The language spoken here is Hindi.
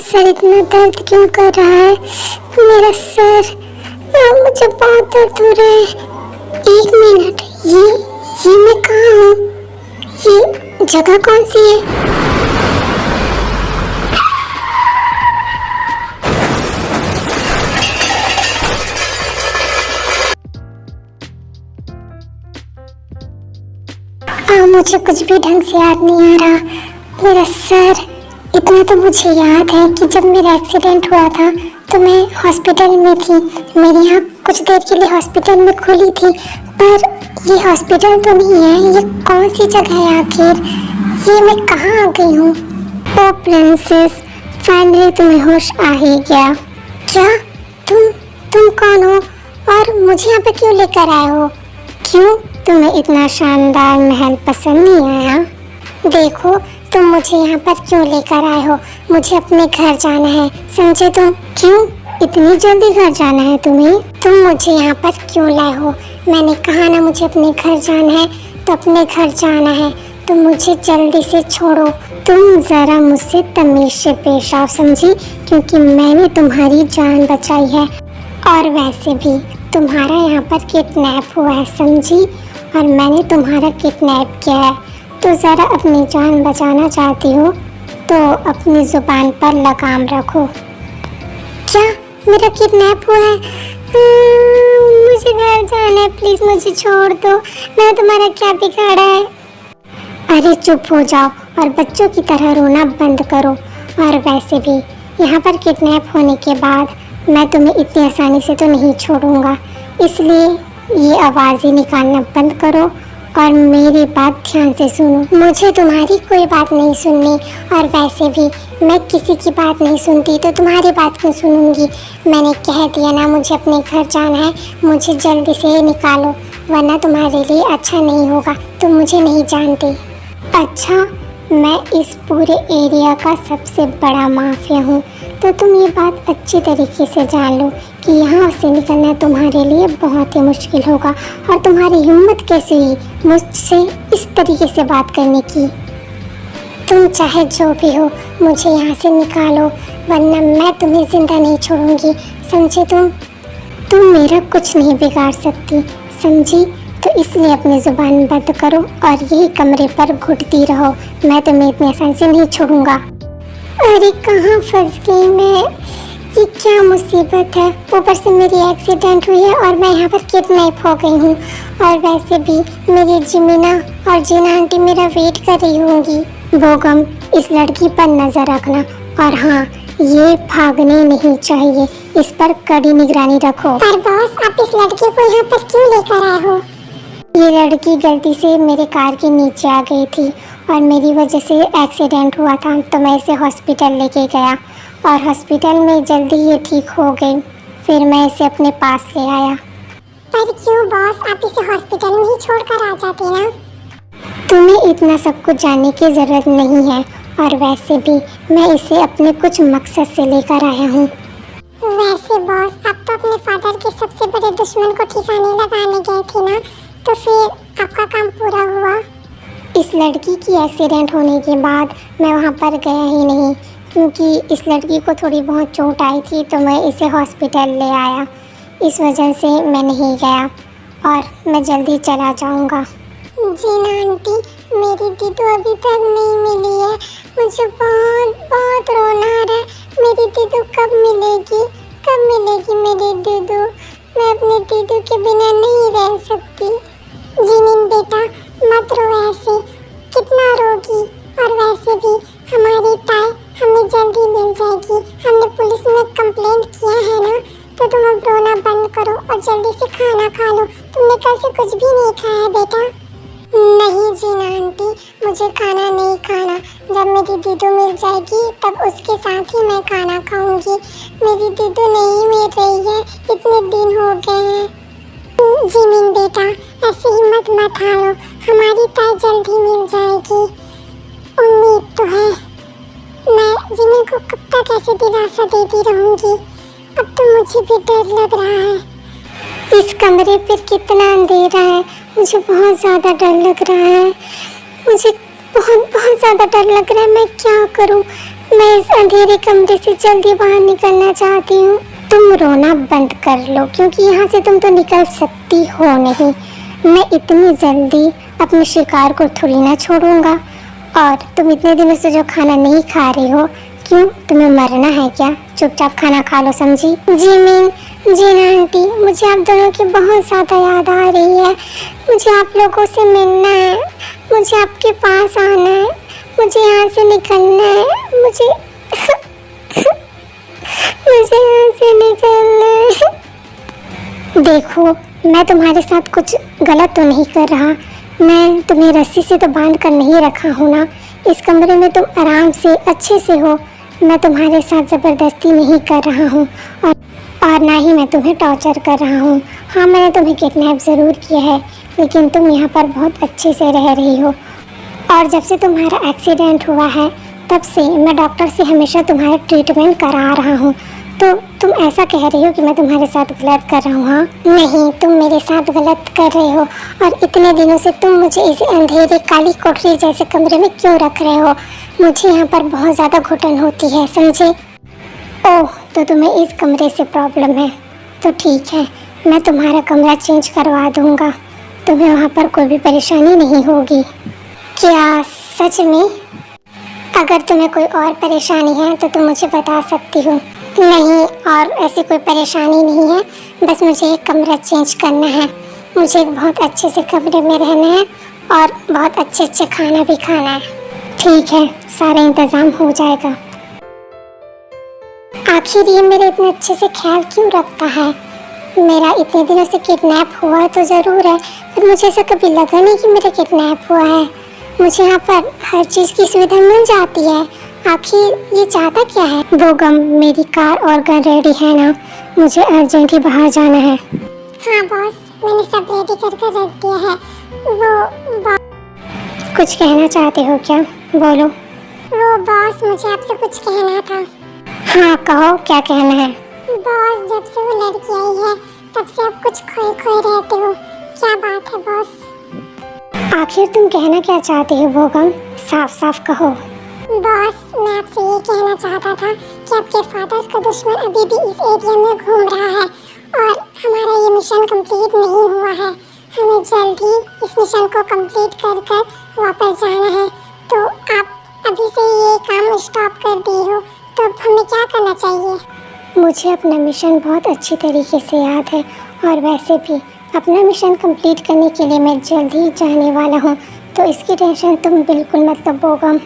सर इतना दर्द क्यों कर रहा है? मेरा सर, मुझे बहुत दर्द हो रहा है। एक मिनट, ये मैं कहाँ हूँ? ये जगह कौन सी है? मुझे कुछ भी ढंग से याद नहीं आ रहा। मेरा सर, इतना तो मुझे याद है कि जब मेरा एक्सीडेंट हुआ था तो मैं हॉस्पिटल में थी। मेरी आँख कुछ देर के लिए हॉस्पिटल में खुली थी, पर ये हॉस्पिटल तो नहीं है। ये कौन सी जगह है आखिर? ये मैं कहाँ आ गई हूँ? ओ प्रिंसेस, फाइनली तुम्हें होश आ ही गया। क्या तुम कौन हो और मुझे यहाँ पे क्यों लेकर आए हो? क्यों तुम्हें इतना शानदार महल पसंद नहीं आया? देखो, तुम मुझे यहाँ पर क्यों लेकर आए हो? मुझे अपने घर जाना है, समझे तुम? क्यों इतनी जल्दी घर जाना है तुम्हें? तुम मुझे यहाँ पर क्यों लाए हो? मैंने कहा ना मुझे अपने घर जाना है, तो अपने घर जाना है। तुम मुझे जल्दी से छोड़ो। तुम ज़रा मुझसे तमीज़ से पेश आओ, समझी? क्योंकि मैंने तुम्हारी जान बचाई है, और वैसे भी तुम्हारा यहाँ पर किडनैप हुआ है, समझी? और मैंने तुम्हारा किडनैप किया है। तो ज़रा अपनी जान बचाना चाहती हो तो अपनी ज़ुबान पर लगाम रखो। क्या मेरा किडनैप हुआ है? मुझे घर जाना है, प्लीज़ मुझे छोड़ दो। मैं तुम्हारा क्या बिगाड़ा है? अरे चुप हो जाओ और बच्चों की तरह रोना बंद करो। और वैसे भी यहाँ पर किडनैप होने के बाद मैं तुम्हें इतनी आसानी से तो नहीं छोड़ूंगा, इसलिए ये आवाज़ें निकालना बंद करो और मेरी बात ध्यान से सुनो। मुझे तुम्हारी कोई बात नहीं सुननी, और वैसे भी मैं किसी की बात नहीं सुनती, तो तुम्हारी बात क्यों सुनूंगी? मैंने कह दिया ना मुझे अपने घर जाना है। मुझे जल्दी से निकालो, वरना तुम्हारे लिए अच्छा नहीं होगा। तुम मुझे नहीं जानते। अच्छा, मैं इस पूरे एरिया का सबसे बड़ा माफिया हूँ, तो तुम ये बात अच्छी तरीके से जान लो कि यहाँ से निकलना तुम्हारे लिए बहुत ही मुश्किल होगा। और तुम्हारी हिम्मत कैसे हुई मुझसे इस तरीके से बात करने की? तुम चाहे जो भी हो, मुझे यहाँ से निकालो, वरना मैं तुम्हें ज़िंदा नहीं छोड़ूंगी, समझे? तुम मेरा कुछ नहीं बिगाड़ सकती, समझी? तो इसलिए अपनी ज़ुबान बंद करो और यही कमरे पर घुटती रहो। मैं तुम्हें इतनी आसानी से नहीं छोड़ूंगा। अरे कहाँ फंस गई मैं? ये क्या मुसीबत है? ऊपर से मेरी एक्सीडेंट हुई है और मैं यहाँ पर किडनैप हो गई हूँ। और वैसे भी मेरी जिमीना और जीना आंटी मेरा वेट कर रही होंगी। बोगम, इस लड़की पर नज़र रखना, और हाँ, ये भागने नहीं चाहिए, इस पर कड़ी निगरानी रखो। पर बॉस, आप इस लड़की को यहाँ पर क्यों लेकर आए हो? ये लड़की गलती से मेरे कार के नीचे आ गई थी और मेरी वजह से एक्सीडेंट हुआ था, तो मैं इसे हॉस्पिटल लेके गया और हॉस्पिटल में जल्दी ये ठीक हो गई। फिर मैं इसे अपने पास ले आया। पर क्यों बॉस, आप इसे हॉस्पिटल में ही छोड़कर आ जाते ना? तुम्हें इतना सब कुछ जानने की ज़रूरत नहीं है, और वैसे भी मैं इसे अपने कुछ मकसद से लेकर आया हूँ। वैसे बॉस, आप तो अपने फादर के सबसे बड़े दुश्मन को ठिकाने लगाने गए थे ना, तो फिर आपका काम पूरा हुआ? इस लड़की की एक्सीडेंट होने के बाद मैं वहाँ पर गया ही नहीं, क्योंकि इस लड़की को थोड़ी बहुत चोट आई थी, तो मैं इसे हॉस्पिटल ले आया। इस वजह से मैं नहीं गया, और मैं जल्दी चला जाऊँगा। जीना आंटी, मेरी दीदू अभी तक नहीं मिली है। मुझे बहुत बहुत रोना आ रहा है। मेरी दीदू कब मिलेगी? कब मिलेगी मेरी दीदू? मैं अपने दीदू के बिना नहीं रह सकती। जीमिन बेटा, मत रो ऐसे, कितना रोगी? और वैसे भी हमारी ताई हमें जल्दी मिल जाएगी। हमने पुलिस में कंप्लेंट किया है ना, तो तुम अब रोना बंद करो और जल्दी से खाना खा लो। तुमने कल से कुछ भी नहीं खाया है बेटा। नहीं जीना आंटी, मुझे खाना नहीं खाना। जब मेरी दीदू मिल जाएगी तब उसके साथ ही मैं खाना खाऊंगी। मेरी दीदू नहीं मिल रही है, इतने दिन हो गए हैं। जीमिन बेटा, ऐसे हिम्मत मत हारो, हमारी ताई जल्दी मिल जाएगी। उम्मीद तो है। मैं जीमिन को कब तक ऐसे दिलासा देती रहूंगी? अब तो मुझे भी डर लग रहा है। इस कमरे पर कितना अंधेरा है, मुझे बहुत ज़्यादा डर लग रहा है। मुझे बहुत बहुत ज़्यादा डर लग रहा है। मैं क्या करूं? मैं इस अंधेरे कमरे से जल्दी बाहर निकलना चाहती हूँ। तुम रोना बंद कर लो, क्योंकि यहाँ से तुम तो निकल सकती हो नहीं। मैं इतनी जल्दी अपने शिकार को थोड़ी ना छोड़ूंगा। और तुम इतने दिनों से जो खाना नहीं खा रही हो, क्यों, तुम्हें मरना है क्या? चुपचाप खाना खा लो, समझी? जी ना आंटी, मुझे आप दोनों की बहुत ज़्यादा याद आ रही है। मुझे आप लोगों से मिलना है, मुझे आपके पास आना है, मुझे यहाँ से निकलना है, मुझे मुझे यहाँ से निकलना है। देखो, मैं तुम्हारे साथ कुछ गलत तो नहीं कर रहा। मैं तुम्हें रस्सी से तो बांध कर नहीं रखा हूँ ना। इस कमरे में तुम आराम से अच्छे से हो। मैं तुम्हारे साथ ज़बरदस्ती नहीं कर रहा हूँ और ना ही मैं तुम्हें टॉर्चर कर रहा हूँ। हाँ, मैंने तुम्हें किडनैप ज़रूर किया है, लेकिन तुम यहाँ पर बहुत अच्छे से रह रही हो। और जब से तुम्हारा एक्सीडेंट हुआ है, तब से मैं डॉक्टर से हमेशा तुम्हारा ट्रीटमेंट करा रहा हूँ। तो तुम ऐसा कह रही हो कि मैं तुम्हारे साथ गलत कर रहा हूँ? हाँ, नहीं, तुम मेरे साथ गलत कर रहे हो। और इतने दिनों से तुम मुझे इस अंधेरे काली कोठरी जैसे कमरे में क्यों रख रहे हो? मुझे यहाँ पर बहुत ज़्यादा घुटन होती है, समझे? ओह, तो तुम्हें इस कमरे से प्रॉब्लम है, तो ठीक है, मैं तुम्हारा कमरा चेंज करवा दूँगा। तुम्हें वहाँ पर कोई भी परेशानी नहीं होगी। क्या सच में? अगर तुम्हें कोई और परेशानी है तो तुम मुझे बता सकती हो। नहीं, और ऐसी कोई परेशानी नहीं है, बस मुझे एक कमरा चेंज करना है। मुझे एक बहुत अच्छे से कमरे में रहना है और बहुत अच्छे खाना भी खाना है। ठीक है, सारा इंतज़ाम हो जाएगा। आखिर ये मेरे इतने अच्छे से ख्याल क्यों रखता है? मेरा इतने दिनों से किडनैप हुआ तो ज़रूर है, पर मुझे ऐसा कभी लगा नहीं कि मेरा किडनैप हुआ है। मुझे यहाँ पर हर चीज़ की सुविधा मिल जाती है। आखिर ये चाहता क्या है? बोगम, मेरी कार और गन रेडी है ना? मुझे अर्जेंटली बाहर जाना है। हाँ बॉस, मैंने सब रेडी करके रख दिया है। वो कुछ कहना चाहते हो क्या? बोलो। वो बॉस, मुझे आपसे कुछ कहना था। हाँ कहो, क्या कहना है? बॉस, जब से वो लड़की आई है तब से आप कुछ खोए खोए रहते हो। क्या बात है बॉस? आखिर तुम कहना क्या चाहते हो बोगम? साफ साफ कहो। बॉस, मैं आपसे ये कहना चाहता था कि आपके फादर का दुश्मन अभी भी इस एरिया में घूम रहा है और हमारा ये मिशन कंप्लीट नहीं हुआ है। हमें जल्द ही इस मिशन को कंप्लीट कर कर वापस जाना है। तो आप अभी से ये काम स्टॉप कर दिए हो, तो अब हमें क्या करना चाहिए? मुझे अपना मिशन बहुत अच्छी तरीके से याद है, और वैसे भी अपना मिशन कंप्लीट करने के लिए मैं जल्द ही जाने वाला हूँ, तो इसकी टेंशन तुम बिल्कुल मत लो बोगम।